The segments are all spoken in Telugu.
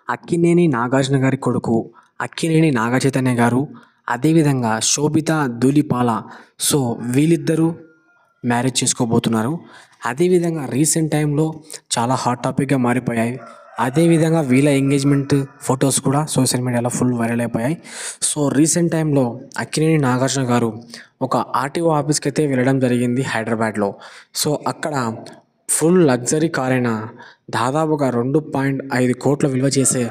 అక్కినేని నాగార్జున గారి కొడుకు అక్కినేని నాగచైతన్య గారు, అదేవిధంగా శోభిత ధూళిపాల. సో వీళ్ళిద్దరూ మ్యారేజ్ చేసుకోబోతున్నారు. అదేవిధంగా రీసెంట్ టైంలో చాలా హాట్ టాపిక్గా మారిపోయాయి. అదేవిధంగా వీళ్ళ ఎంగేజ్మెంట్ ఫొటోస్ కూడా సోషల్ మీడియాలో ఫుల్ వైరల్ అయిపోయాయి. సో రీసెంట్ టైంలో అక్కినేని నాగార్జున గారు ఒక ఆర్టీఓ ఆఫీస్కి అయితే వెళ్ళడం జరిగింది హైదరాబాద్లో. సో అక్కడ ఫుల్ లగ్జరీ కార్ అయిన దాదాపుగా 2.5 కోట్ల విలువ చేసే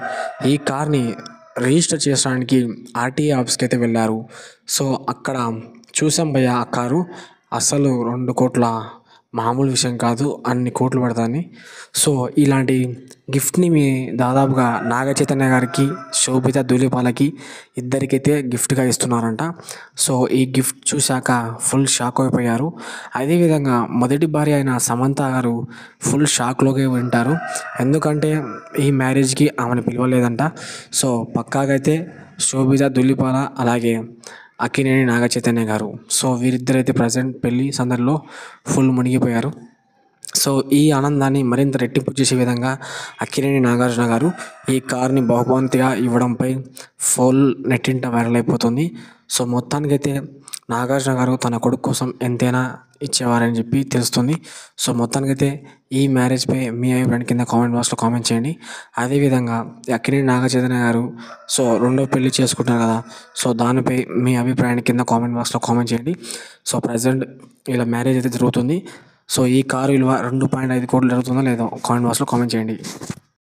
ఈ కార్ని రిజిస్టర్ చేయడానికి ఆర్టీఏ ఆఫీస్కి అయితే వెళ్ళారు. సో అక్కడ చూసాం భయ్య, ఆ కారు అసలు 2 కోట్ల మామూలు విషయం కాదు, అన్ని కోట్లు పడతాయని. సో ఇలాంటి గిఫ్ట్ని దాదాపుగా నాగ చైతన్య గారికి, శోభిత ధూళిపాలకి ఇద్దరికైతే గిఫ్ట్గా ఇస్తున్నారంట. సో ఈ గిఫ్ట్ చూశాక ఫుల్ షాక్ అయిపోయారు. అదేవిధంగా మొదటి భార్య అయిన సమంత గారు ఫుల్ షాక్లోకి ఉంటారు. ఎందుకంటే ఈ మ్యారేజ్కి ఆమెను పిలవలేదంట. సో పక్కాగా అయితే శోభిత ధూళిపాల అలాగే అక్కినేని నాగ చైతన్య గారు, సో వీరిద్దరైతే ప్రజెంట్ పెళ్లి సందడిలో ఫుల్ మునిగిపోయారు. సో ఈ ఆనందాన్ని మరింత రెట్టింపు చేసే విధంగా అక్కినేని నాగార్జున గారు ఈ కార్ని బహుమతిగా ఇవ్వడంపై ఫుల్ నెట్టింట వైరల్ అయిపోతుంది. సో మొత్తానికైతే నాగార్జున గారు తన కొడుకు కోసం ఎంతైనా ఇచ్చేవారని చెప్పి తెలుస్తుంది. సో మొత్తానికైతే ఈ మ్యారేజ్పై మీ అభిప్రాయం కింద కామెంట్ బాక్స్లో కామెంట్ చేయండి. అదేవిధంగా అక్కినేని నాగ చైతన్య గారు సో రెండో పెళ్లి చేసుకుంటున్నారు కదా, సో దానిపై మీ అభిప్రాయాన్ని కింద కామెంట్ బాక్స్లో కామెంట్ చేయండి. సో ప్రజెంట్ ఇలా మ్యారేజ్ అయితే జరుగుతుంది. సో ఈ కారు విలువ 2.5 కోట్లు జరుగుతుందో లేదో కామెంట్ బాక్స్లో కామెంట్ చేయండి.